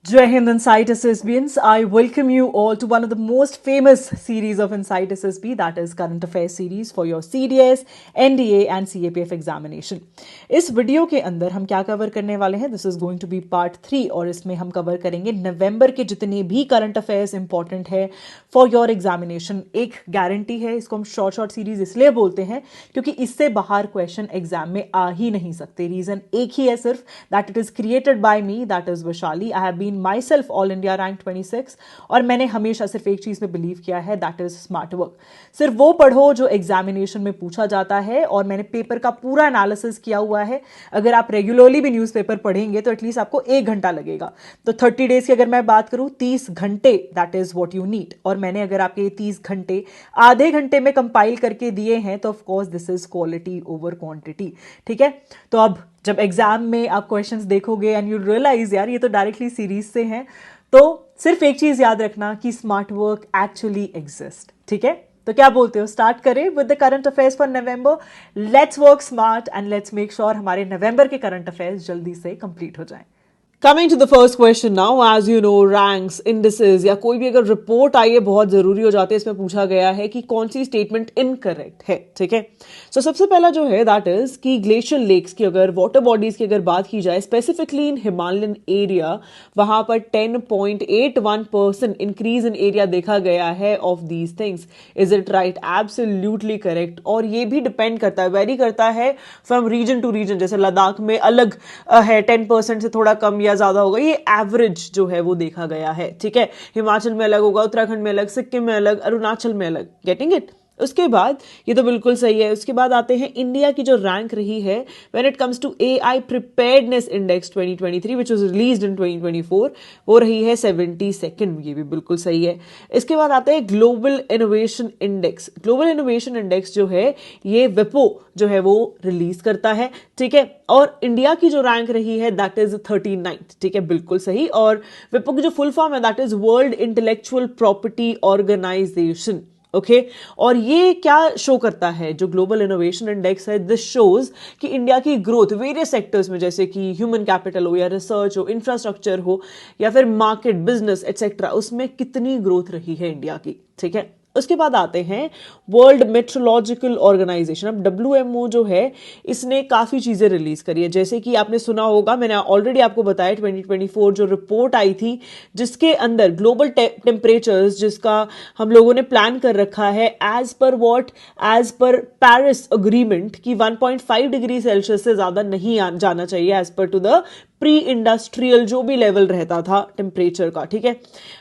Jai Hind Insight SSBians. I welcome you all to one of the most famous series of Insight SSB, that is Current Affairs series for your CDS, NDA and CAPF examination. इस video के अंदर हम क्या cover करने वाले हैं? This is going to be part 3 और इसमें हम कवर करेंगे नवंबर के जितने भी करंट अफेयर्स इंपॉर्टेंट है फॉर योर एग्जामिनेशन. एक गारंटी है, इसको हम शॉर्ट सीरीज इसलिए बोलते हैं क्योंकि इससे बाहर क्वेश्चन एग्जाम में आ ही नहीं सकते. रीजन एक ही है सिर्फ, that it is created by me, that is Vaishali. I have been myself all India rank 26 और मैंने हमेशा सिर्फ एक चीज में बिलीव किया है, दैट इज स्मार्ट वर्क. सिर्फ वो पढ़ो जो एग्जामिनेशन में पूछा जाता है और मैंने पेपर का पूरा एनालिसिस किया हुआ है. अगर आप रेगुलरली भी न्यूज़पेपर पढ़ेंगे तो एटलीस्ट आपको 1 घंटा लगेगा. तो 30 डेज की अगर मैं बात करूं, 30 घंटे that is what you need. और मैंने अगर आपके ये 30 घंटे आधे घंटे में कंपाइल करके दिए हैं तो of course this is quality over quantity. ठीक है, तो अब जब एग्जाम में आप क्वेश्चंस देखोगे एंड यू रियलाइज यार ये तो डायरेक्टली सीरीज से हैं, तो सिर्फ एक चीज याद रखना कि स्मार्ट वर्क एक्चुअली एग्जिस्ट. ठीक है, तो क्या बोलते हो, स्टार्ट करें with the current affairs for November. Let's work smart and let's make sure हमारे नवंबर के करंट अफेयर्स जल्दी से कंप्लीट हो जाएं. Coming to the first question now, as you know ranks, indices या कोई भी अगर रिपोर्ट आई है बहुत जरूरी हो जाती है. इसमें पूछा गया है कि कौन सी स्टेटमेंट इनकरेक्ट है. ठीक है, सो सबसे पहला जो है दैट इज कि ग्लेशियर लेक्स की अगर वाटर बॉडीज की अगर बात की जाए स्पेसिफिकली इन हिमालयन एरिया, वहां पर 10.81% इंक्रीज इन एरिया देखा गया है of these things. Is it right? Absolutely correct. और ये भी डिपेंड करता है, वेरी करता है फ्रॉम रीजन टू रीजन. जैसे लद्दाख में अलग है, 10% से थोड़ा कम या ज्यादा होगा, ये एवरेज जो है वो देखा गया है. ठीक है, हिमाचल में अलग होगा, उत्तराखंड में अलग, सिक्किम में अलग, अरुणाचल में अलग. Getting it? उसके बाद ये तो बिल्कुल सही है. उसके बाद आते हैं इंडिया की जो रैंक रही है when it comes to AI preparedness index 2023 which was released in 2024, वो रही है 72nd. ये भी बिल्कुल सही है. इसके बाद आते हैं global innovation index. Global innovation index जो है ये विपो जो है वो रिलीज करता है. ठीक है, और इंडिया की जो रैंक रही है दैट इज 39th. ठीक है, बिल्कुल सही. और विपो की जो फुल फॉर्म है that is world intellectual property organisation. Okay, और ये क्या शो करता है, जो ग्लोबल इनोवेशन इंडेक्स है, दिस शोज कि इंडिया की ग्रोथ वेरियस सेक्टर्स में, जैसे कि ह्यूमन कैपिटल हो या रिसर्च हो, इंफ्रास्ट्रक्चर हो या फिर मार्केट, बिजनेस एटसेट्रा, उसमें कितनी ग्रोथ रही है इंडिया की. ठीक है, उसके बाद आते हैं वर्ल्ड मेट्रोलॉजिकल ऑर्गेनाइजेशन. अब WMO जो है इसने काफी चीजें रिलीज करी है, जैसे कि आपने सुना होगा, मैंने ऑलरेडी आपको बताया 2024 जो रिपोर्ट आई थी जिसके अंदर ग्लोबल टेम्परेचर्स जिसका हम लोगों ने प्लान कर रखा है एज पर पेरिस अग्रीमेंट की 1.5 डिग्री सेल्सियस से ज्यादा नहीं जाना चाहिए as per to the pre industrial जो भी लेवल रहता था टेम्परेचर का. ठीक है,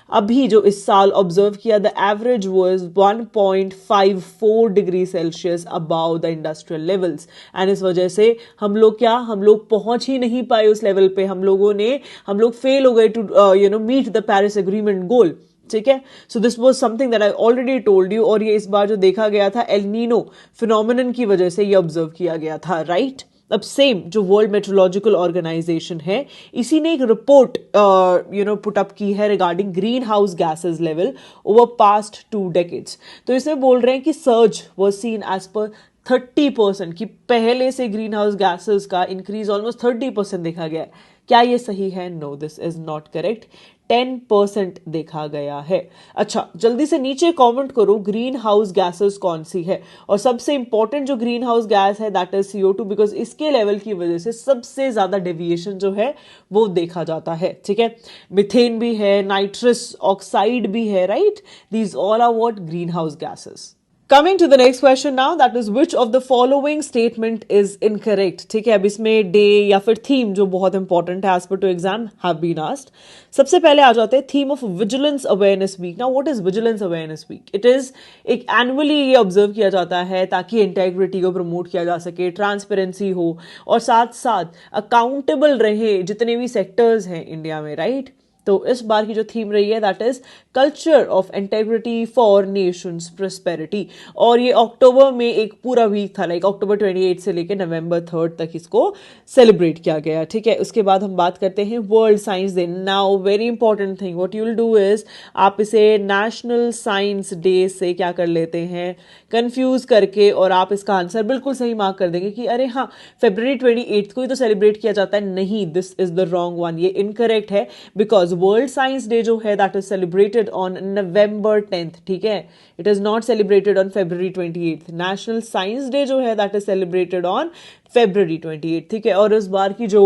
अभी जो इस साल ऑब्जर्व किया the average was 1.54 degree Celsius about the industrial levels. And इस वजह से हम लोग पहुंच ही नहीं पाए उस लेवल पे. हम लोग फेल हो गए to meet the Paris agreement goal. ठीक है, so this was something that I already told you. और ये इस बार जो देखा गया था एल नीनो फिनोमिनन की वजह से ये ऑब्जर्व किया गया था. राइट, अब सेम जो वर्ल्ड मेट्रोलॉजिकल ऑर्गेनाइजेशन है इसी ने एक रिपोर्ट पुट अप की है regarding green house gases level over past 2 decades. तो इसमें बोल रहे हैं कि surge was seen as per 30%, कि पहले से ग्रीन हाउस गैसेज का इंक्रीज ऑलमोस्ट 30% देखा गया है. क्या ये सही है? No, this is not correct. 10% देखा गया है. अच्छा, जल्दी से नीचे कमेंट करो ग्रीन हाउस गैसेस कौन सी है. और सबसे इंपॉर्टेंट जो ग्रीन हाउस गैस है दैट इज CO2, बिकॉज इसके लेवल की वजह से सबसे ज्यादा डेविएशन जो है वो देखा जाता है. ठीक है, मिथेन भी है, नाइट्रस ऑक्साइड भी है. Right, these all are what green house gases. Coming to the next question now, that is which of the following statement is incorrect. ठीक है, अब इसमें डे या फिर थीम जो बहुत इंपॉर्टेंट है as per two exam have been asked. सबसे पहले आ जाते हैं theme of vigilance awareness week. Now what is vigilance awareness week? It is एक एनुअली ये ऑब्जर्व किया जाता है ताकि इंटेग्रिटी को प्रमोट किया जा सके, ट्रांसपेरेंसी हो और साथ साथ अकाउंटेबल रहे जितने भी सेक्टर्स हैं इंडिया में. राइट, तो इस बार की जो थीम रही है that is culture of integrity for Nations prosperity. और ये अक्टूबर में एक पूरा वीक था, लाइक अक्टूबर 28 से लेकर नवंबर 3 तक इसको सेलिब्रेट किया गया. ठीक है, उसके बाद हम बात करते हैं world science day. Now very important thing what you will do is आप इसे नेशनल साइंस डे से क्या कर लेते हैं, कंफ्यूज करके, और आप इसका आंसर बिल्कुल सही मार्क कर देंगे कि अरे हाँ फरवरी 28 को ही तो सेलिब्रेट किया जाता है. नहीं, this is the wrong one. ये इनकरेक्ट है बिकॉज वर्ल्ड साइंस डे जो है that is celebrated on November 10th, ठीक है, it is not celebrated on February 28th. National science day जो है that is celebrated on February 28th, ठीक है. और इस बार की जो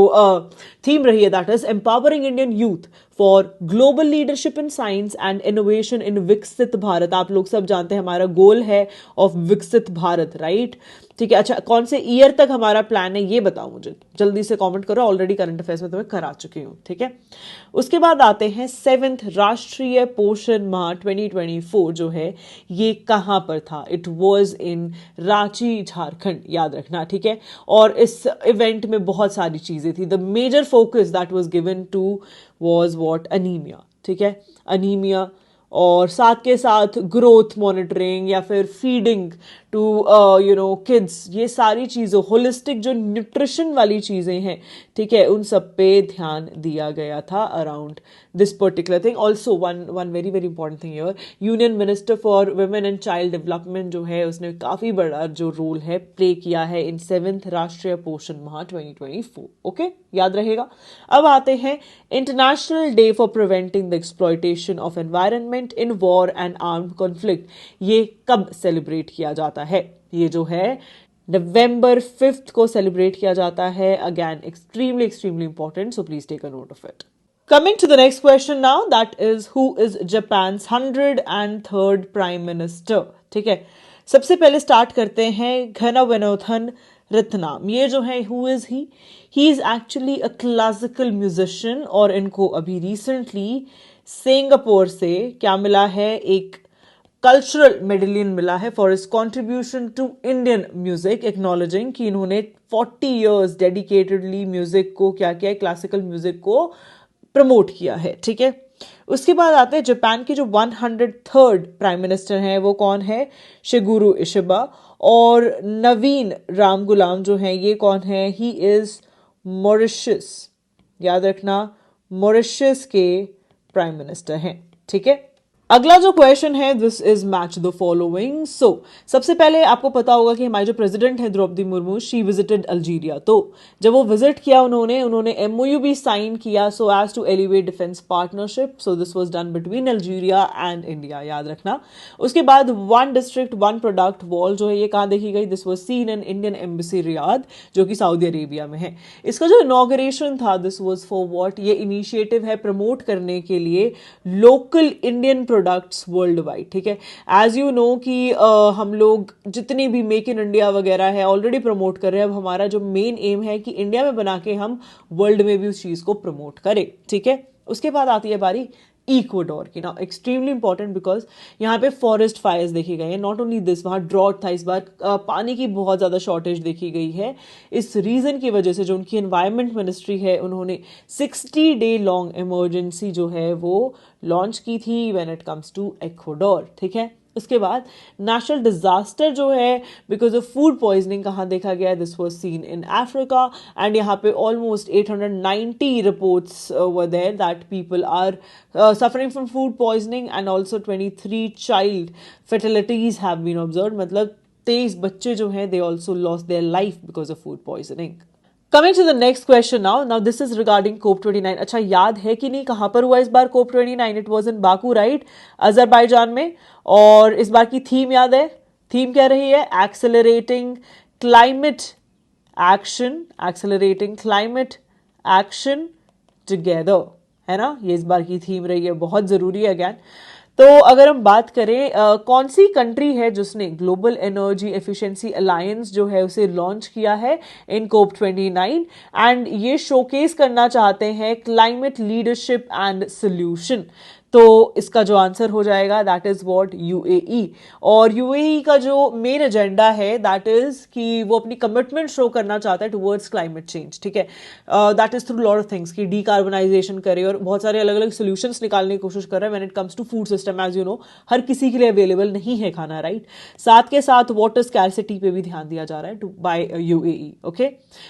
थीम रही है that is empowering Indian youth for global leadership in science and innovation in विकसित भारत. आप लोग सब जानते हैं हमारा गोल है ऑफ विकसित भारत, राइट, ठीक है. अच्छा, कौन से ईयर तक हमारा प्लान है ये बताओ मुझे, जल्दी से कमेंट करो. ऑलरेडी करंट अफेयर्स में तुम्हें करा चुकी हूँ, ठीक है. उसके बाद आते हैं 7th राष्ट्रीय पोषण माह 2024 जो है ये कहाँ पर था. It was in Ranchi, Jharkhand, याद रखना, ठीक है. और इस इवेंट में बहुत सारी चीजें थी. The major focus that was given to was what, anaemia, ठीक है, अनीमिया. और साथ के साथ ग्रोथ मॉनिटरिंग या फिर फीडिंग टू किड्स, ये सारी चीज़ों, होलिस्टिक जो न्यूट्रिशन वाली चीज़ें हैं, ठीक है, उन सब पे ध्यान दिया गया था around this particular thing. Also one very very important thing here, union minister for women and child development जो है उसने काफ़ी बड़ा जो रोल है प्ले किया है इन 7th राष्ट्रीय पोषण माह 2024. ओके, याद रहेगा. अब आते हैं international day for preventing the exploitation of environment in war and armed conflict. ये कब सेलिब्रेट किया जाता है? ये जो है November 5th को सेलिब्रेट किया जाता है. Again extremely extremely important, so please take a note of it. Coming to the next question now, that is who is Japan's 103rd Prime Minister? ठीक है, सबसे पहले स्टार्ट करते हैं घनवनोथन रत्नाम. ये जो है who is he is actually a classical musician और इनको अभी रिसेंटली सिंगापुर से क्या मिला है, एक कल्चरल मेडलियन मिला है for his contribution to Indian music, acknowledging कि इन्होंने 40 years डेडिकेटेडली म्यूजिक को क्या किया है, क्लासिकल म्यूजिक को प्रमोट किया है, ठीक है. उसके बाद आते हैं जापान के जो 103rd प्राइम मिनिस्टर हैं वो कौन है, शिगुरु इशिबा. और नवीन राम गुलाम जो हैं ये कौन है, ही इज मॉरिशस, याद रखना, मॉरिशस के प्राइम मिनिस्टर हैं, ठीक है. अगला जो क्वेश्चन है, this is match the following. So सबसे पहले आपको पता होगा कि हमारे जो प्रेसिडेंट है Draupadi Murmu, she visited Algeria. तो जब वो विजिट किया उन्होंने MOU भी साइन किया so as to elevate defence partnership. So this was done between Algeria and India, याद रखना. उसके बाद one district one product wall जो है ये कहाँ देखी गई, this was seen in Indian embassy Riyadh जो कि सऊदी अरेबिया में है. इसका जो इनॉग्रेशन था दिस वाज फॉर व्हाट, ये इनिशिएटिव है प्रमोट करने के लिए local Indian products world wide, ठीक है. एज यू नो कि हम लोग जितनी भी मेक इन इंडिया वगैरह है ऑलरेडी प्रमोट कर रहे हैं. अब हमारा जो मेन एम है कि इंडिया में बना के हम वर्ल्ड में भी उस चीज को प्रमोट करें, ठीक है. उसके बाद आती है बारी इक्वाडोर की. ना एक्सट्रीमली इंपॉर्टेंट बिकॉज यहाँ पे फॉरेस्ट फायर्स देखे गए हैं. नॉट ओनली दिस, वहाँ ड्रॉट था, इस बार पानी की बहुत ज़्यादा शॉर्टेज देखी गई है. इस रीज़न की वजह से जो उनकी एनवायरनमेंट मिनिस्ट्री है उन्होंने 60 day लॉन्ग इमरजेंसी जो है वो लॉन्च की थी when it comes to Ecuador, ठीक है. उसके बाद नेशनल डिजास्टर जो है बिकॉज ऑफ फूड पॉइजनिंग कहाँ देखा गया, this was seen in Africa. And यहाँ पे almost 890 reports were there that people are suffering from food poisoning and also 23 child fertilities have been observed. मतलब 23 बच्चे जो हैं they also lost their life because of food poisoning. Coming to the next question now. Now this is regarding COP29. अच्छा, याद है कि नहीं कहाँ पर हुआ इस बार COP29? It was in Baku, right? Azerbaijan में. और इस बार की थीम याद है, थीम क्या रही है, एक्सेलरेटिंग क्लाइमेट एक्शन टुगेदर, है ना. ये इस बार की थीम रही है, बहुत जरूरी है अगैन. तो अगर हम बात करें कौन सी कंट्री है जिसने ग्लोबल एनर्जी एफिशिएंसी अलायंस जो है उसे लॉन्च किया है इन COP29 एंड ये शोकेस करना चाहते हैं क्लाइमेट लीडरशिप एंड सोल्यूशन. तो इसका जो आंसर हो जाएगा दैट इज व्हाट, UAE. और UAE का जो मेन एजेंडा है दैट इज कि वो अपनी कमिटमेंट शो करना चाहता है टुवर्ड्स क्लाइमेट चेंज, ठीक है. That is through lot of things कि डीकार्बनाइजेशन करे और बहुत सारे अलग अलग सोल्यूशंस निकालने की कोशिश कर रहा है when it comes to food system. As you know हर किसी के लिए अवेलेबल नहीं है खाना, राइट. साथ के साथ वाटर स्कैरसिटी पे भी ध्यान दिया जा रहा है by UAE. Okay,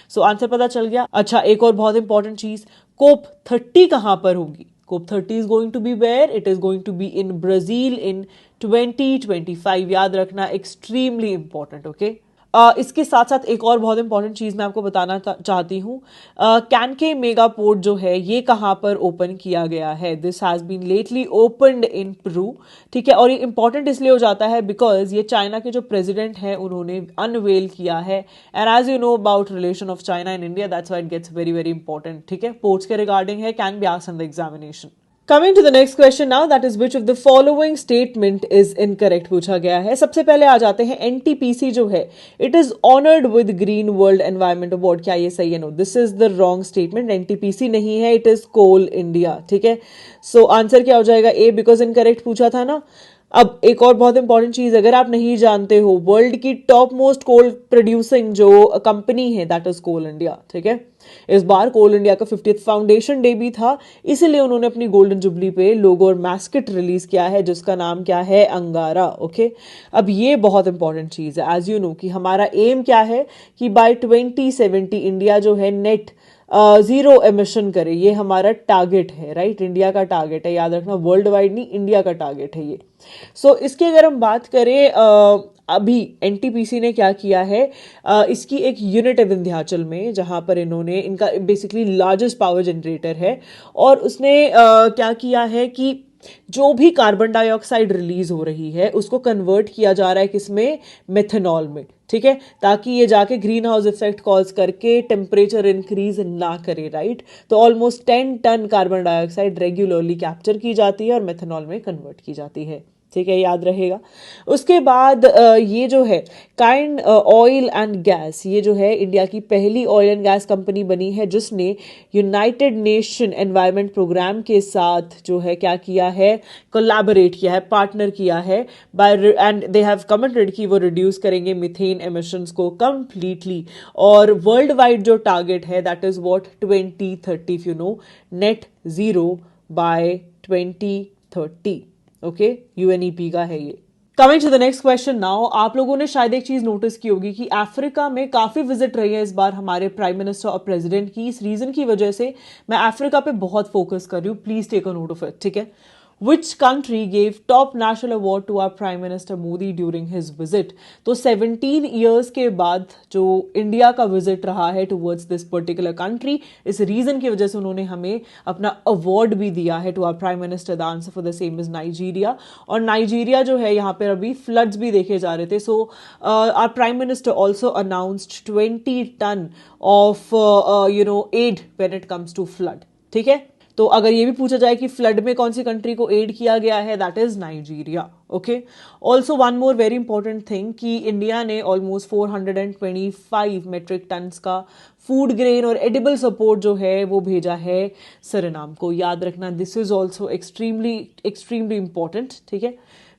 so answer पता चल गया. अच्छा, एक और बहुत इंपॉर्टेंट चीज, COP30 कहां पर होगी? COP30 is going to be where? It is going to be in Brazil in 2025. याद रखना, extremely important. Okay. इसके साथ साथ एक और बहुत इंपॉर्टेंट चीज़ मैं आपको बताना चाहती हूँ। कैनके मेगा पोर्ट जो है ये कहाँ पर ओपन किया गया है? This has been lately opened in Peru, ठीक है। और ये इंपॉर्टेंट इसलिए हो जाता है बिकॉज ये चाइना के जो प्रेसिडेंट हैं उन्होंने अनवेल किया है। And as you know about relation of China and India, that's why it gets very very important, ठीक है। पोर्ट्स के रिगार्डिंग है, can be asked in the examination. Coming to the next question now, that is which of the following statement is incorrect पूछा गया है। सबसे पहले आ जाते हैं एनटीपीसी जो है it is honoured with green world environment award, क्या ये सही है? No, this is the wrong statement. NTPC नहीं है, इट इज कोल इंडिया, ठीक है। सो आंसर क्या हो जाएगा? ए, बिकॉज इनकरेक्ट पूछा था ना। अब एक और बहुत इंपॉर्टेंट चीज, अगर आप नहीं जानते हो, वर्ल्ड की टॉप मोस्ट कोल प्रोड्यूसिंग जो कंपनी है दैट इज कोल इंडिया, ठीक है। इस बार कोल इंडिया का 50th फाउंडेशन डे भी था, इसीलिए उन्होंने अपनी गोल्डन जुबली पे लोगो और मैस्केट रिलीज किया है जिसका नाम क्या है? अंगारा, ओके। अब ये बहुत इंपॉर्टेंट चीज है, एज यू नो कि हमारा एम क्या है कि बाय 2070 इंडिया जो है नेट जीरो एमिशन करे, ये हमारा टारगेट है, राइट। इंडिया का टारगेट है, याद रखना, वर्ल्ड वाइड नहीं, इंडिया का टारगेट है ये। सो इसकी अगर हम बात करें, अभी एनटीपीसी ने क्या किया है, इसकी एक यूनिट है विंध्याचल में जहां पर इन्होंने, इनका बेसिकली लार्जेस्ट पावर जनरेटर है, और उसने क्या किया है कि जो भी कार्बन डाइऑक्साइड रिलीज हो रही है उसको कन्वर्ट किया जा रहा है किसमें? मेथनॉल में, ठीक है, ताकि ये जाके ग्रीन हाउस इफेक्ट कॉज करके टेम्परेचर इंक्रीज ना करे, राइट। तो almost 10 ton carbon dioxide regularly capture की जाती है और मेथनॉल में कन्वर्ट की जाती है, ठीक है, याद रहेगा। उसके बाद ये जो है काइंड ऑयल एंड गैस, ये जो है इंडिया की पहली ऑयल एंड गैस कंपनी बनी है जिसने यूनाइटेड नेशन एनवायरनमेंट प्रोग्राम के साथ जो है क्या किया है? कोलैबोरेट किया है, पार्टनर किया है by, and they have committed कि वो रिड्यूस करेंगे मीथेन एमिशंस को कंप्लीटली। और वर्ल्ड वाइड जो टारगेट है that is what? 2030, if you know, net zero by 2030, okay, UNEP का है ये। Coming to the next question now, आप लोगों ने शायद एक चीज नोटिस की होगी कि अफ्रीका में काफी विजिट रही है इस बार हमारे प्राइम मिनिस्टर और प्रेसिडेंट की। इस रीजन की वजह से मैं अफ्रीका पे बहुत फोकस कर रही हूँ, please take a note of it, ठीक है। Which country gave top national award to our Prime Minister Modi during his visit? तो 17 years के बाद जो इंडिया का विजिट रहा है towards this particular country, इस रीजन की वजह से उन्होंने हमें अपना अवार्ड भी दिया है to our Prime Minister. The answer for the same is Nigeria. और नाइजीरिया जो है यहाँ पर अभी फ्लड्स भी देखे जा रहे थे, so our Prime Minister also announced 20 ton of aid when it comes to flood, ठीक है। तो अगर ये भी पूछा जाए कि फ्लड में कौन सी कंट्री को एड किया गया है, that is Nigeria, okay. Also one more very important thing कि इंडिया ने ऑलमोस्ट 425 मेट्रिक टन्स का फूड ग्रेन और एडिबल सपोर्ट जो है वो भेजा है सरेनाम को, याद रखना, this is also extremely extremely important, ठीक है।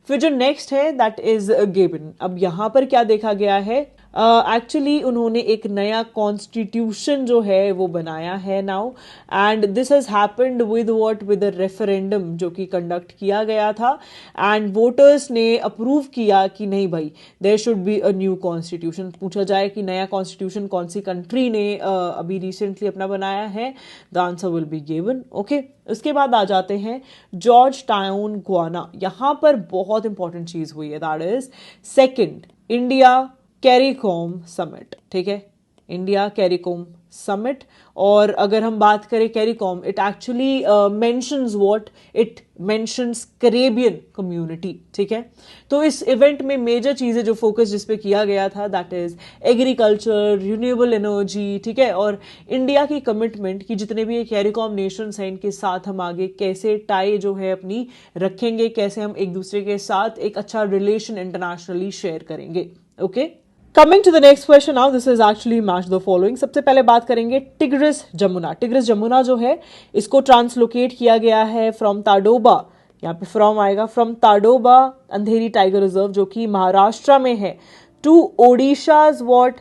फिर जो नेक्स्ट है दैट इज गेबन। अब यहां पर क्या देखा गया है, एक्चुअली उन्होंने एक नया कॉन्स्टिट्यूशन जो है वो बनाया है now, and this has happened with what? With a referendum जो कि कंडक्ट किया गया था, एंड वोटर्स ने अप्रूव किया कि नहीं भाई, there should be a new constitution. पूछा जाए कि नया कॉन्स्टिट्यूशन कौन सी कंट्री ने अभी रिसेंटली अपना बनाया है, the answer will be given, okay. उसके बाद आ जाते हैं जॉर्ज टाउन गुआना। यहां पर बहुत इंपॉर्टेंट चीज हुई है, that is second India CARICOM summit, ठीक है, इंडिया कैरिकॉम समिट। और अगर हम बात करें CARICOM, it actually mentions what? It mentions Caribbean community, ठीक है। तो इस इवेंट में मेजर चीजें जो फोकस जिस पे किया गया था that is agriculture, renewable energy, ठीक है, और इंडिया की कमिटमेंट कि जितने भी ये कैरिकॉम नेशंस हैं इनके साथ हम आगे कैसे टाई जो है अपनी रखेंगे, कैसे हम एक दूसरे के साथ एक अच्छा रिलेशन इंटरनेशनली शेयर करेंगे, okay. Coming to the next question now, this is actually match the following. सबसे पहले बात करेंगे टिग्रिस जमुना। टिग्रिस जमुना जो है इसको ट्रांसलोकेट किया गया है फ्रॉम ताडोबा, यहाँ पे फ्रॉम आएगा, from Tadoba Andheri tiger reserve जो कि महाराष्ट्र में है, टू ओडिशाज व्हाट?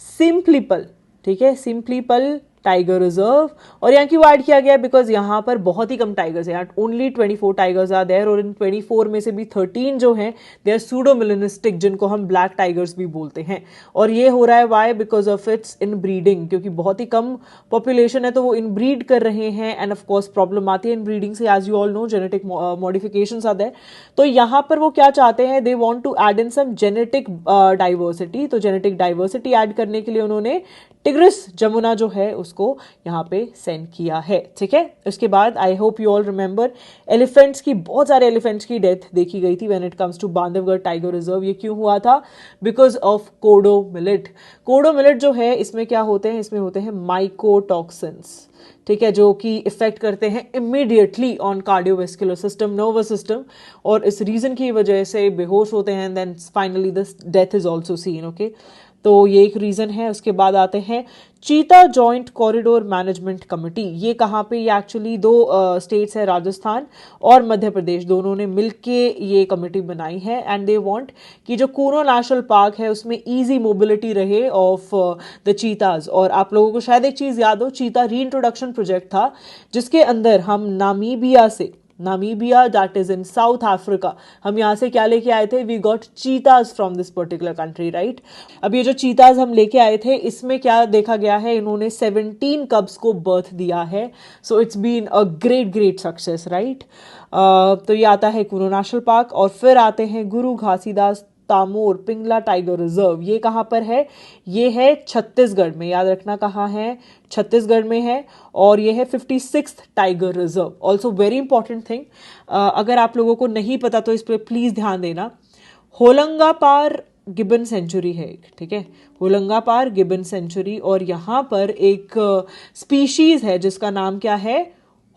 सिम्प्लीपल, ठीक है, सिम्प्लीपल टाइगर रिजर्व। और यहाँ क्यों ऐड किया गया? बिकॉज यहाँ पर बहुत ही कम टाइगर्स हैं, ओनली 24 टाइगर्स आर देयर, और इन 24 में से भी 13 जो हैं दे आर सूडोमिलेनिस्टिक, जिनको हम ब्लैक टाइगर्स भी बोलते हैं। और ये हो रहा है why? Because of its inbreeding, क्योंकि बहुत ही कम पॉपुलेशन है तो वो इन ब्रीड कर रहे हैं, एंड ऑफ कोर्स प्रॉब्लम आती है इन ब्रीडिंग से, as you all know genetic modifications are there. तो यहाँ पर वो क्या चाहते हैं? They want to add in some genetic diversity. तो जेनेटिक डाइवर्सिटी ऐड करने के लिए उन्होंने टिग्रिस जमुना जो है उसको यहाँ पे सेंड किया है, ठीक है। उसके बाद I hope you all remember elephants की, बहुत सारे एलिफेंट्स की डेथ देखी गई थी when it comes to Bandhavgarh tiger reserve. ये क्यों हुआ था? Because of kodo millet. Kodo millet जो है इसमें क्या होते हैं? इसमें होते हैं माइकोटॉक्सिन्स, ठीक है, जो कि इफेक्ट करते हैं immediately on cardiovascular system, nervous system, और इस रीजन की वजह से बेहोश होते हैं, then finally the death is also seen, okay. तो ये एक रीजन है। उसके बाद आते हैं चीता जॉइंट कॉरिडोर मैनेजमेंट कमेटी। ये कहाँ पे? ये एक्चुअली दो स्टेट्स है, राजस्थान और मध्य प्रदेश, दोनों ने मिलके ये कमेटी बनाई है, एंड दे वांट कि जो कूनो नेशनल पार्क है उसमें इजी मोबिलिटी रहे ऑफ द चीताज। और आप लोगों को शायद एक चीज याद हो, चीता रीइंट्रोडक्शन प्रोजेक्ट था जिसके अंदर हम Namibia that is in South Africa, हम यहाँ से क्या लेके आए थे? We got cheetahs from this particular country, right. अब ये जो चीताज हम लेके आए थे इसमें क्या देखा गया है? इन्होंने 17 कब्स को बर्थ दिया है। So it's been a great success, right. तो ये आता है कूनो नेशनल पार्क। और फिर आते हैं गुरु घासीदास तामोर पिंगला टाइगर रिजर्व। ये कहाँ पर है? ये है छत्तीसगढ़ में, याद रखना कहाँ है? छत्तीसगढ़ में है। और ये है 56th tiger reserve. Also very important thing, अगर आप लोगों को नहीं पता तो इस पर प्लीज ध्यान देना, होलंगापार गिबन सेंचुरी है एक, ठीक है, होलंगापार गिबन सेंचुरी। और यहाँ पर एक स्पीशीज है जिसका नाम क्या है?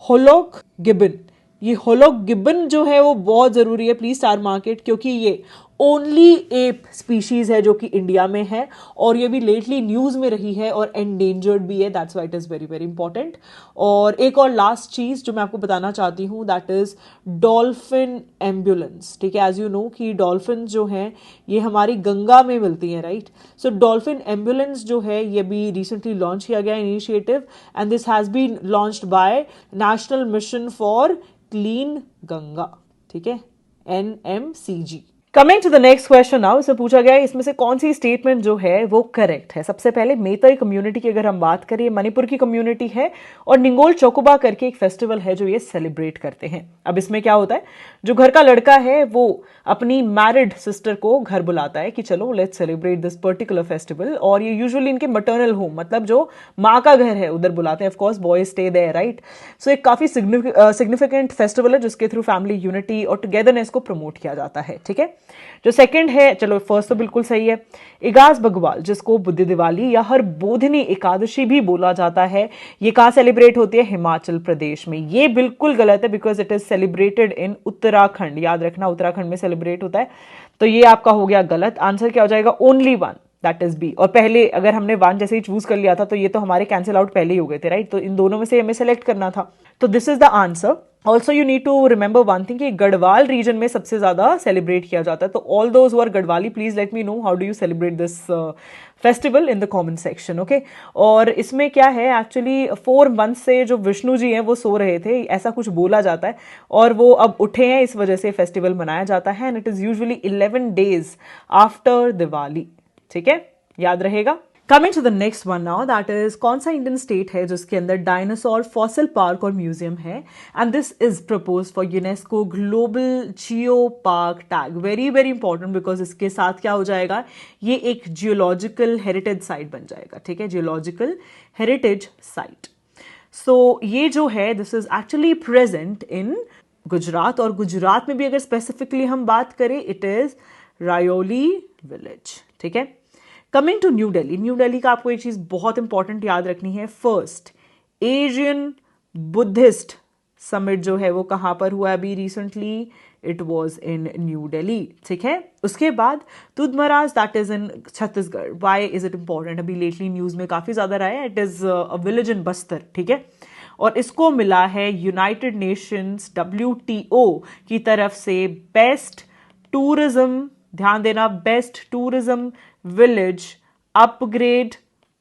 होलोक गिबन। ये होलोक गिबन जो है वो बहुत जरूरी है, प्लीज स्टार मार्केट, क्योंकि ये ओनली एप स्पीशीज है जो कि इंडिया में है, और ये भी लेटली न्यूज में रही है और एंडेंजर्ड भी है, that's why it is very important. और एक और लास्ट चीज जो मैं आपको बताना चाहती हूँ, दैट इज डॉल्फिन एम्बुलेंस, ठीक है। एज यू नो कि डॉल्फिन जो है ये हमारी गंगा में मिलती हैं, राइट। सो डॉल्फिन एम्बुलेंस जो है ये भी रिसेंटली लॉन्च किया गया initiative, and this has been launched by national mission for clean Ganga, ठीक है, NMCG। Coming to the next question now, इसमें पूछा गया है इसमें से कौन सी स्टेटमेंट जो है वो करेक्ट है। सबसे पहले मेतई कम्युनिटी की अगर हम बात करें, मणिपुर की कम्युनिटी है, और निंगोल चोकोबा करके एक फेस्टिवल है जो ये सेलिब्रेट करते हैं। अब इसमें क्या होता है, जो घर का लड़का है वो अपनी मैरिड सिस्टर को घर बुलाता है कि चलो let's celebrate this particular festival, और ये यूजुअली इनके मटर्नल होम, मतलब जो माँ का घर है उधर बुलाते हैं। Of course boys stay there, right. So एक काफी सिग्निफिकेंट फेस्टिवल है जिसके थ्रू फैमिली यूनिटी और टुगेदरनेस को प्रमोट किया जाता है, ठीक है। जो सेकंड है, चलो फर्स्ट तो बिल्कुल सही है, इगास बग्वाल जिसको बुद्ध दिवाली या हर बोधनी एकादशी भी बोला जाता है, ये कहाँ सेलिब्रेट होती है? हिमाचल प्रदेश में। ये बिल्कुल गलत है because it is celebrated in Uttarakhand, याद रखना उत्तराखंड में सेलिब्रेट होता है। तो ये आपका हो गया गलत। आंसर क्या हो जाएगा? Only one, that is B. और पहले अगर हमने वन जैसे ही चूज कर लिया था तो ये तो हमारे कैंसिल आउट पहले ही हो गए थे, राइट। तो इन दोनों में से हमें सेलेक्ट करना था, तो this is the answer. Also you need to remember one thing कि गढ़वाल रीजन में सबसे ज्यादा सेलिब्रेट किया जाता है। तो all those who are Garhwali, please let me know how do you celebrate this festival in the comment section, okay. और इसमें क्या है, एक्चुअली 4 मंथ से जो विष्णु जी हैं वो सो रहे थे, ऐसा कुछ बोला जाता है, और वो अब उठे हैं, इस वजह से फेस्टिवल मनाया जाता है, and it is usually 11 days after Diwali, ठीक है, याद रहेगा। Coming to the next one now, that is कौन सा इंडियन स्टेट है जिसके अंदर डायनासोर फॉसिल पार्क और म्यूजियम है, and this is propose for UNESCO global geo park tag. Very important because इसके साथ क्या हो जाएगा, ये एक जियोलॉजिकल हेरिटेज साइट बन जाएगा, ठीक है, जियोलॉजिकल हेरिटेज साइट। सो ये जो है this is actually present in Gujarat, और गुजरात में भी अगर स्पेसिफिकली हम बात करें इट इज रायोली विलेज, ठीक है। कमिंग टू न्यू दिल्ली, न्यू दिल्ली का आपको एक चीज बहुत इंपॉर्टेंट याद रखनी है, फर्स्ट एशियन बुद्धिस्ट समिट जो है वो कहां पर हुआ अभी recently, it was in New Delhi, ठीक है। उसके बाद Tudmaraj that is in Chhattisgarh. Why is it important? अभी लेटली न्यूज में काफी ज्यादा रहा है, it is a village in Bastar, ठीक है, और इसको मिला है यूनाइटेड नेशंस WTO की तरफ से बेस्ट टूरिज्म, ध्यान देना, best tourism village upgrade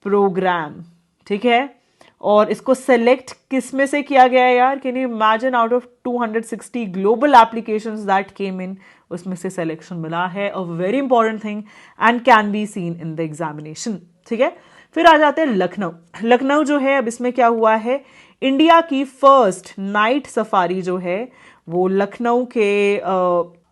programme, ठीक है। और इसको सेलेक्ट किस में से किया गया है यार? Can you imagine? Out of 260 global applications that came in, उसमें से सिलेक्शन मिला है। A very important thing and can be seen in the examination. ठीक है, फिर आ जाते हैं लखनऊ। लखनऊ जो है, अब इसमें क्या हुआ है, इंडिया की फर्स्ट नाइट सफारी जो है वो लखनऊ के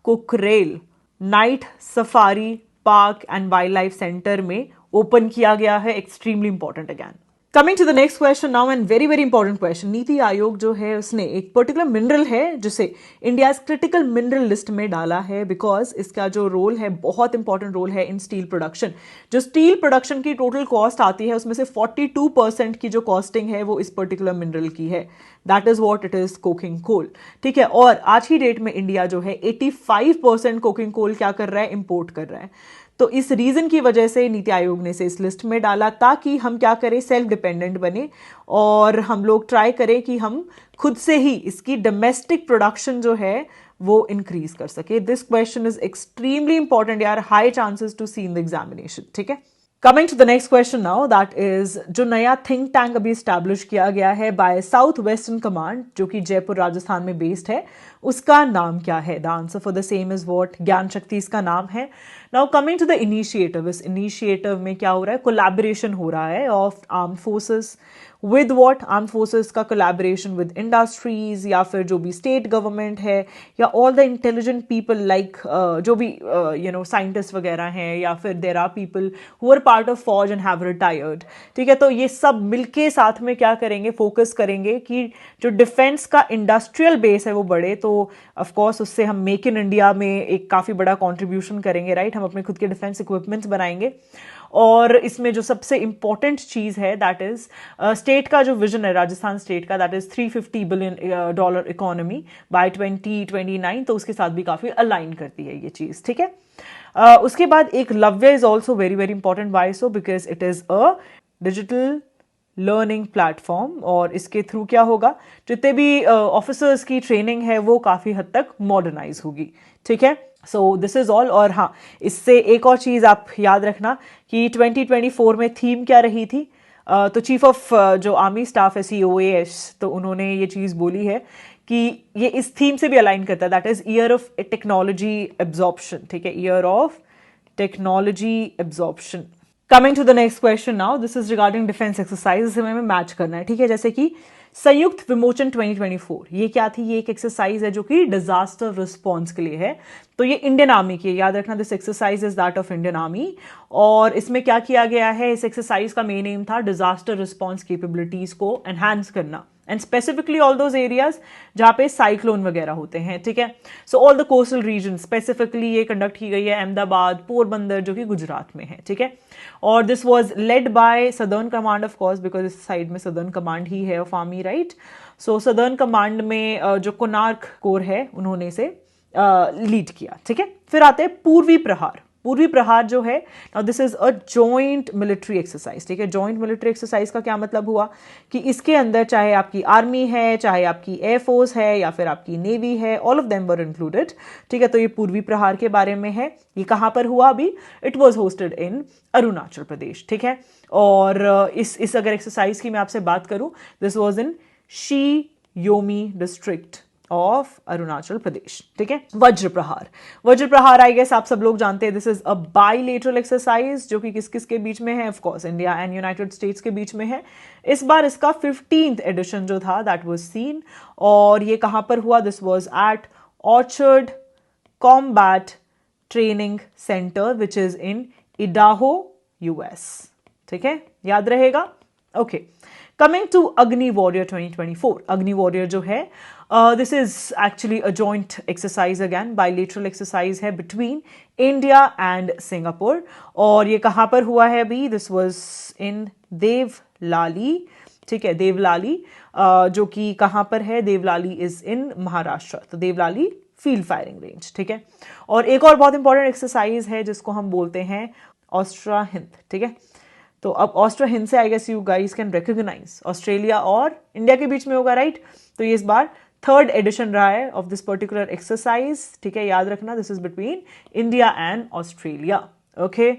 Kukrail night safari park and wild life centre में ओपन किया गया है। Extremely important again. Coming to the next question now, and very very important question. NITI Aayog जो है उसने एक पर्टिकुलर मिनरल है जिसे इंडिया क्रिटिकल मिनरल लिस्ट में डाला है, बिकॉज इसका जो रोल है, बहुत इंपॉर्टेंट रोल है इन स्टील प्रोडक्शन। जो स्टील प्रोडक्शन की टोटल कॉस्ट आती है उसमें से 42% की जो कॉस्टिंग है वो इस पर्टिकुलर मिनरल की है। That is what it is, coking coal. ठीक है, और आज की डेट में इंडिया जो है 85% कोकिंग कोल क्या कर रहा है, इंपोर्ट कर रहा है। तो इस रीजन की वजह से नीति आयोग ने इसे इस लिस्ट में डाला, ताकि हम क्या करें, सेल्फ डिपेंडेंट बने और हम लोग ट्राई करें कि हम खुद से ही इसकी डोमेस्टिक प्रोडक्शन जो है वो इंक्रीज कर सके। This question is extremely important यार, high chances to see in the examination. ठीक है, coming to the next question now, that is जो नया थिंक टैंक अभी स्टैब्लिश किया गया है बाय साउथ वेस्टर्न कमांड, जो कि जयपुर राजस्थान में बेस्ड है, उसका नाम क्या है? The answer for the same is what, Gyan Shakti इसका नाम है। Now coming to the initiative, इस इनिशिएटिव में क्या हो रहा है, कोलैबोरेशन हो रहा है of arm forces with what, arm forces का कोलैबोरेशन विद इंडस्ट्रीज, या फिर जो भी स्टेट गवर्नमेंट है, या all the intelligent people like जो भी साइंटिस्ट वगैरह हैं, या फिर there are people who are part of फौज एंड हैव रिटायर्ड। ठीक है, तो ये सब मिलके साथ में क्या करेंगे, फोकस करेंगे कि जो डिफेंस का इंडस्ट्रियल बेस है वो बढ़े। तो ऑफ कोर्स उससे हम मेक इन इंडिया में एक काफ़ी बड़ा कॉन्ट्रीब्यूशन करेंगे, राइट? हम अपने खुद के डिफेंस इक्विपमेंट्स बनाएंगे। और इसमें जो सबसे इंपॉर्टेंट चीज़ है, दैट इज स्टेट का जो विजन है, राजस्थान स्टेट का, that is $350 billion economy bye 2029, तो उसके साथ भी काफ़ी अलाइन करती है ये चीज़। ठीक है, उसके बाद Eklavya is also very very important. Why so? Because it is a digital learning platform, और इसके थ्रू क्या होगा, जितने भी ऑफिसर्स की ट्रेनिंग है वो काफ़ी हद तक मॉडर्नाइज होगी। ठीक है, सो दिस इज ऑल। और हाँ, इससे एक और चीज़ आप याद रखना कि 2024 में थीम क्या रही थी, तो चीफ ऑफ जो आर्मी स्टाफ है, COAS, तो उन्होंने ये चीज़ बोली है कि ये इस थीम से भी अलाइन करता है, that is year of technology absorption. ठीक है, year of technology absorption. Coming to the next question now, this is regarding defence exercise, हमें मैच करना है। ठीक है, जैसे कि संयुक्त विमोचन 2024, ये क्या थी? ये एक एक्सरसाइज है जो कि डिजास्टर रिस्पॉन्स के लिए है। तो ये इंडियन आर्मी की है, याद रखना, this exercise is that of Indian army. और इसमें क्या किया गया है, इस एक्सरसाइज का मेन एम था डिजास्टर रिस्पॉन्स कैपेबिलिटीज को एनहांस करना, and specifically all those areas जहाँ पे साइक्लोन वगैरह होते हैं। ठीक है, so all the coastal region, specifically ये कंडक्ट की गई है अहमदाबाद, पोरबंदर, जो कि गुजरात में है। ठीक है, और this was led by southern command of course, because इस साइड में सदर्न कमांड ही है of army, right? So southern command में जो कोनार्क कोर है उन्होंने इसे लीड किया। ठीक है, फिर आते हैं पूर्वी प्रहार। पूर्वी प्रहार जो है, now this is a joint military exercise. ठीक है, जॉइंट मिलिट्री एक्सरसाइज का क्या मतलब हुआ कि इसके अंदर चाहे आपकी आर्मी है, चाहे आपकी एयरफोर्स है, या फिर आपकी नेवी है, all of them were included. ठीक है, तो ये पूर्वी प्रहार के बारे में है। ये कहाँ पर हुआ अभी? It was hosted in Arunachal Pradesh. ठीक है, और इस अगर एक्सरसाइज की मैं आपसे बात करूं, this was in Shi Yomi district of Arunachal Pradesh. ठीक है, वज्र प्रहार। वज्र प्रहार आई गेस आप सब लोग जानते हैं, this is a bilateral exercise, जो कि किस किस के बीच में है? Of course India and United states के बीच में है। इस बार इसका 15th एडिशन जो था, दैट वाज सीन, और ये कहां पर हुआ? This was at Orchard combat training centre, which is in Idaho, US। ठीक है, याद रहेगा। Okay, coming to Agni warrior 2024। Agni warrior जो है, this is actually a joint exercise, again bilateral exercise है बिटवीन इंडिया एंड सिंगापुर। और ये कहाँ पर हुआ है अभी? This was in Devlali. ठीक है, देवलाली, जो कि कहाँ पर है? देवलाली इज इन महाराष्ट्र, तो देवलाली फील्ड फायरिंग रेंज। ठीक है, और एक और बहुत इंपॉर्टेंट एक्सरसाइज है जिसको हम बोलते हैं ऑस्ट्रा हिंद। ठीक है, तो अब ऑस्ट्रा हिंद से I guess you guys can recognise Australia और इंडिया के बीच में होगा, राइट? तो ये इस बार 3rd एडिशन रहा है ऑफ दिस पर्टिकुलर एक्सरसाइज। ठीक है, याद रखना, this is between India and Australia. Okay,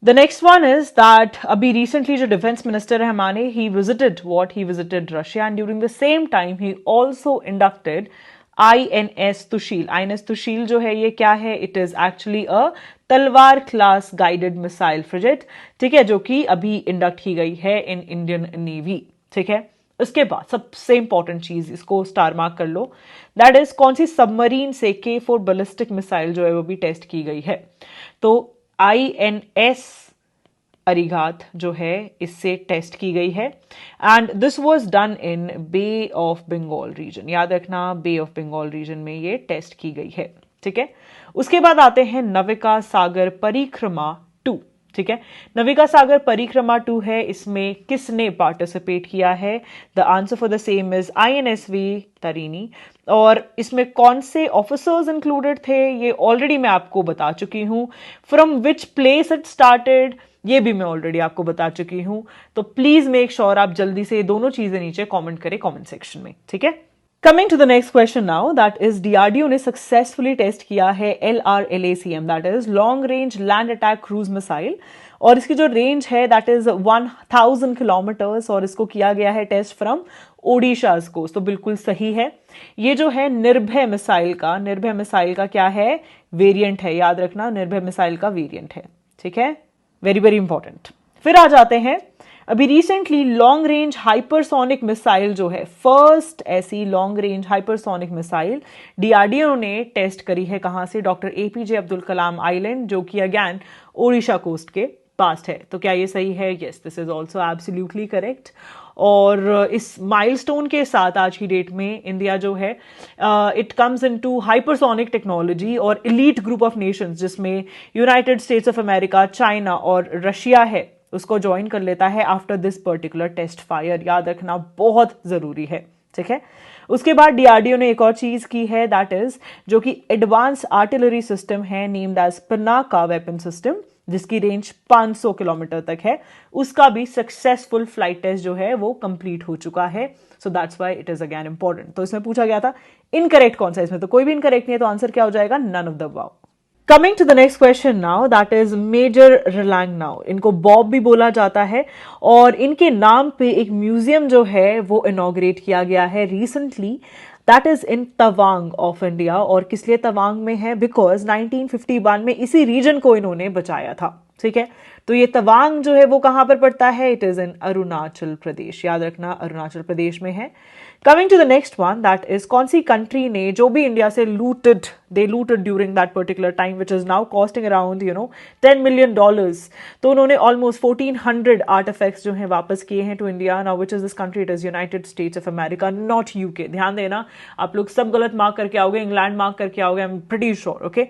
The next one is that अभी recently जो defense minister है हमारे, he visited Russia, and during the same time he also inducted INS Tushil. INS Tushil जो है ये क्या है? It is actually a तलवार क्लास गाइडेड मिसाइल फ्रिगेट, ठीक है, जो कि अभी इंडक्ट की गई है इन इंडियन नेवी, ठीक है। उसके बाद सबसे इंपॉर्टेंट चीज, इसको स्टार मार्क कर लो, दैट इज कौन सी सबमरीन से K4 बैलिस्टिक मिसाइल जो है वो भी टेस्ट की गई है? तो INS अरिघात जो है इससे टेस्ट की गई है, and this was done in bay of Bengal region. याद रखना, बे ऑफ बंगाल रीजन में ये टेस्ट की गई है, ठीक है। उसके बाद आते हैं नविका सागर परिक्रमा 2, ठीक है। नविका सागर परिक्रमा 2 है, इसमें किसने पार्टिसिपेट किया है? The answer for the same is INSV Tarini. और इसमें कौन से ऑफिसर्स इंक्लूडेड थे ये ऑलरेडी मैं आपको बता चुकी हूं। From which place it started ये भी मैं ऑलरेडी आपको बता चुकी हूं। तो प्लीज मेक श्योर आप जल्दी से ये दोनों चीजें नीचे कमेंट करें कमेंट सेक्शन में, ठीक है। Coming to the next question now, that is DRDO ने सक्सेसफुली टेस्ट किया है LRLACM, that is long range land attack cruise missile, और इसकी जो रेंज है दैट इज 1000 किलोमीटर्स, और इसको किया गया है टेस्ट फ्रॉम ओडिशा कोस्ट। तो बिल्कुल सही है। ये जो है निर्भय मिसाइल का क्या है? वेरिएंट है। याद रखना, निर्भय मिसाइल का वेरिएंट है, ठीक है, वेरी वेरी इंपॉर्टेंट। फिर आ जाते हैं अभी recently long range hypersonic missile जो है, फर्स्ट ऐसी long range hypersonic missile DRDO ने टेस्ट करी है कहां से? Doctor APJ Abdul Kalam island, जो कि अगेन ओडिशा कोस्ट के पास है। तो क्या ये सही है? Yes, this is also absolutely correct. और इस माइलस्टोन के साथ आज की डेट में इंडिया जो है it comes into hypersonic technology और इलीट ग्रुप ऑफ नेशंस, जिसमें United States of America, China और रशिया है, उसको ज्वाइन कर लेता है after this particular test fire. याद रखना बहुत जरूरी है, ठीक है। उसके बाद DRDO ने एक और चीज की है, दैट इज जो कि एडवांस आर्टिलरी सिस्टम है named as Pinaka weapon system, जिसकी रेंज 500 किलोमीटर तक है, उसका भी सक्सेसफुल फ्लाइट टेस्ट जो है वो कंप्लीट हो चुका है। So that's why it is again important. तो इसमें पूछा गया था इनकरेक्ट कौन सा, इसमें तो कोई भी इनकरेक्ट नहीं है, तो आंसर क्या हो जाएगा? None of the above. Coming to the next question now, that is major Ralengnao, इनको बॉब भी बोला जाता है, और इनके नाम पे एक म्यूजियम जो है वो इनॉग्रेट किया गया है recently, that is in Tawang of India. और किस लिए तवांग में है? बिकॉज 1951 में इसी रीजन को इन्होंने बचाया था, ठीक है। तो ये तवांग जो है वो कहां पर पड़ता है? It is in Arunachal Pradesh. याद रखना, अरुणाचल प्रदेश में है। Coming to the next one, that is कौन सी कंट्री ने जो भी इंडिया से looted during that particular time, which is now costing around $10 million, तो उन्होंने ऑलमोस्ट 1400 आर्टिफैक्ट्स जो है वापस किए हैं to India. Now which is this country? It is United States of America, not UK। ध्यान देना, आप लोग सब गलत मार्क करके आओगे, इंग्लैंड मार्क करके आओगे, I am pretty sure, okay.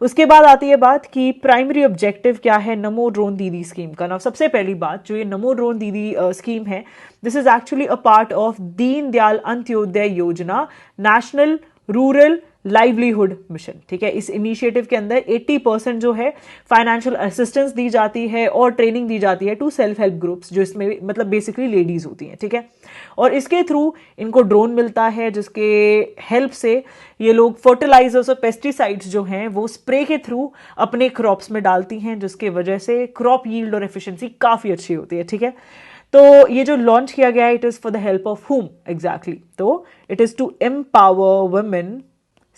उसके बाद आती है बात कि प्राइमरी ऑब्जेक्टिव क्या है नमो ड्रोन दीदी स्कीम का। ना सबसे पहली बात, जो ये नमो ड्रोन दीदी स्कीम है, this is actually a part of Deen Dayal Antyodaya योजना, नेशनल रूरल लाइवलीहुड मिशन, ठीक है। इस इनिशिएटिव के अंदर 80% जो है फाइनेंशियल असिस्टेंस दी जाती है और ट्रेनिंग दी जाती है टू सेल्फ हेल्प ग्रुप्स, जो इसमें मतलब बेसिकली लेडीज होती हैं, ठीक है। और इसके थ्रू इनको ड्रोन मिलता है, जिसके हेल्प से ये लोग फर्टिलाइजर्स और पेस्टिसाइड्स जो हैं वो स्प्रे के थ्रू अपने क्रॉप्स में डालती हैं, जिसके वजह से क्रॉप यील्ड और एफिशिएंसी काफी अच्छी होती है, ठीक है। तो ये जो लॉन्च किया गया है, it is for the help of whom exactly? तो it is to empower women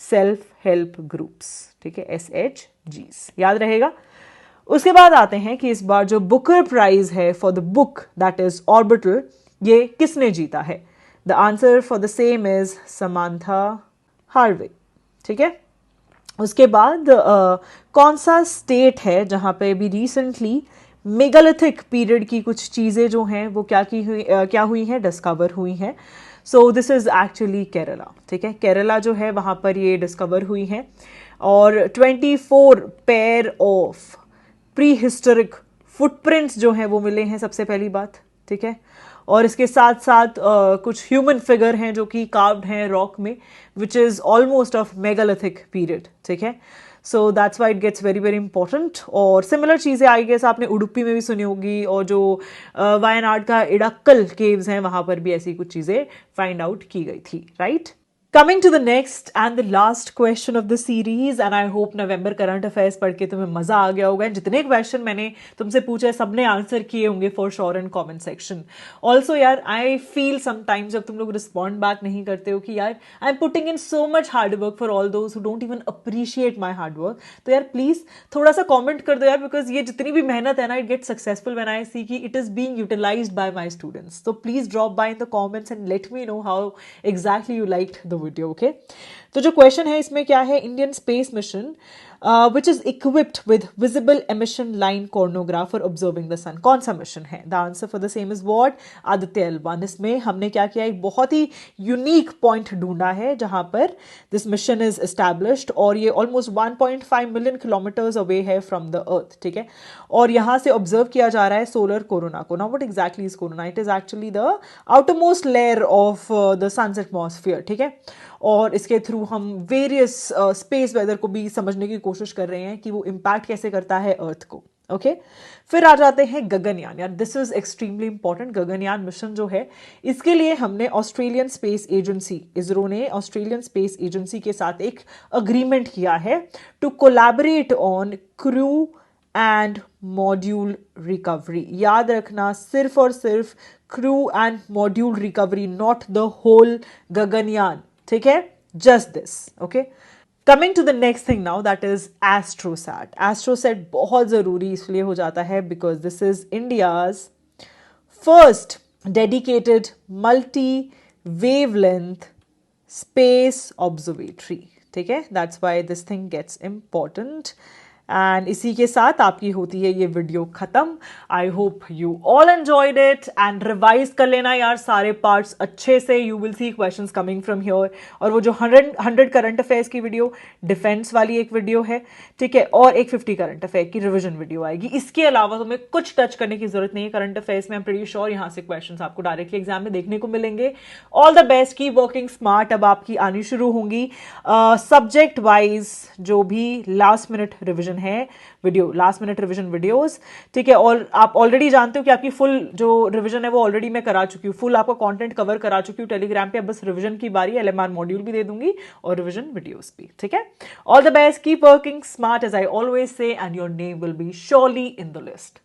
self help groups, ठीक है, SHGs, याद रहेगा। उसके बाद आते हैं कि इस बार जो बुकर प्राइज है for the book that is orbital, ये किसने जीता है? The answer for the same is Samantha Harvey, ठीक है। उसके बाद कौन सा स्टेट है जहां पे भी रिसेंटली मेगालिथिक पीरियड की कुछ चीजें जो हैं वो क्या हुई हैं, डिस्कवर हुई हैं? So this is actually Kerala, ठीक है। केरला जो है वहां पर ये डिस्कवर हुई है, और 24 pair of pre historic footprints जो हैं वो मिले हैं, सबसे पहली बात, ठीक है। और इसके साथ साथ कुछ ह्यूमन फिगर हैं जो कि कार्व्ड हैं रॉक में, which is almost of megalithic period, ठीक है। So that's why it gets very very important. और सिमिलर चीज़ें आई गेस आपने उडुपी में भी सुनी होगी, और जो वायनाड का इडक्कल केव्स हैं वहां पर भी ऐसी कुछ चीज़ें फाइंड आउट की गई थी, right. Coming to the next and the last question of the series, and I hope November current affairs पढ़ के तुम्हें मजा आ गया होगा. जितने क्वेश्चन मैंने तुमसे पूछे हैं सबने आंसर किए होंगे for sure in comment section. Also यार आई फील समटाइम्स जब तुम लोग रिस्पॉन्ड बैक नहीं करते हो कि यार I am putting in so much hard work for all those who don't even appreciate my hard work. तो यार प्लीज थोड़ा सा कॉमेंट कर दो यार, बिकॉज ये जितनी भी मेहनत है ना, it get successful when I see कि it is being utilised by my students. तो please drop by in the comments and let me know how exactly you liked the video. Okay, तो जो क्वेश्चन है इसमें क्या है, Indian space mission which is equipped with visible emission line coronagraph for observing the sun. कौन सा mission है? The answer for the same is what? Aditya L1. इसमें हमने क्या किया, एक बहुत ही यूनिक पॉइंट ढूंढा है जहां पर दिस मिशन इज एस्टैब्लिश्ड, और ये ऑलमोस्ट 1.5 मिलियन किलोमीटर्स अवे है फ्रॉम द अर्थ. ठीक है, और यहां से ऑब्जर्व किया जा रहा है सोलर कोरोना को. Now what exactly is corona? It is actually the outermost layer of the sun's atmosphere. ठीक है, और इसके थ्रू हम वेरियस स्पेस वेदर को भी समझने की कोशिश कर रहे हैं कि वो इम्पैक्ट कैसे करता है अर्थ को. ओके, फिर आ जाते हैं गगनयान. यार this is extremely important. Gaganyaan mission जो है, इसके लिए हमने ऑस्ट्रेलियन स्पेस एजेंसी इसरो ने ऑस्ट्रेलियन स्पेस एजेंसी के साथ एक अग्रीमेंट किया है to collaborate on crew and module recovery. याद रखना, सिर्फ और सिर्फ crew and module recovery, not the whole Gaganyaan. ठीक है, just this. Okay, coming to the next thing now, that is AstroSat. AstroSat बहुत जरूरी इसलिए हो जाता है because this is India's first dedicated multi wavelength space observatory. ठीक है, that's why this thing gets important. And इसी के साथ आपकी होती है ये वीडियो खत्म. आई hope you all enjoyed it and revise कर लेना यार सारे पार्ट्स अच्छे से. You will see questions coming from here. और वो जो 100 करंट अफेयर्स की वीडियो, डिफेंस वाली एक वीडियो है, ठीक है, और एक 50 करंट अफेयर की रिविजन वीडियो आएगी. इसके अलावा तुम्हें कुछ टच करने की जरूरत नहीं है करंट अफेयर्स में. आई एम प्रीटी श्योर यहाँ से क्वेश्चंस आपको डायरेक्टली एग्जाम में देखने को मिलेंगे. All the best, keep working smart. अब आपकी आनी शुरू होंगी सब्जेक्ट वाइज जो भी लास्ट मिनट रिविजन है video, last minute revision videos. ठीक है, और आप ऑलरेडी जानते हो कि आपकी फुल जो रिवीजन है वो ऑलरेडी मैं करा चुकी हूँ. फुल आपका कंटेंट कवर करा चुकी हूँ टेलीग्राम पे. अब बस रिवीजन की बारी. LMR मॉड्यूल भी दे दूंगी और रिवीजन वीडियोस भी. ठीक है, all the best, keep working smart as I always say, and your name will be surely in the list.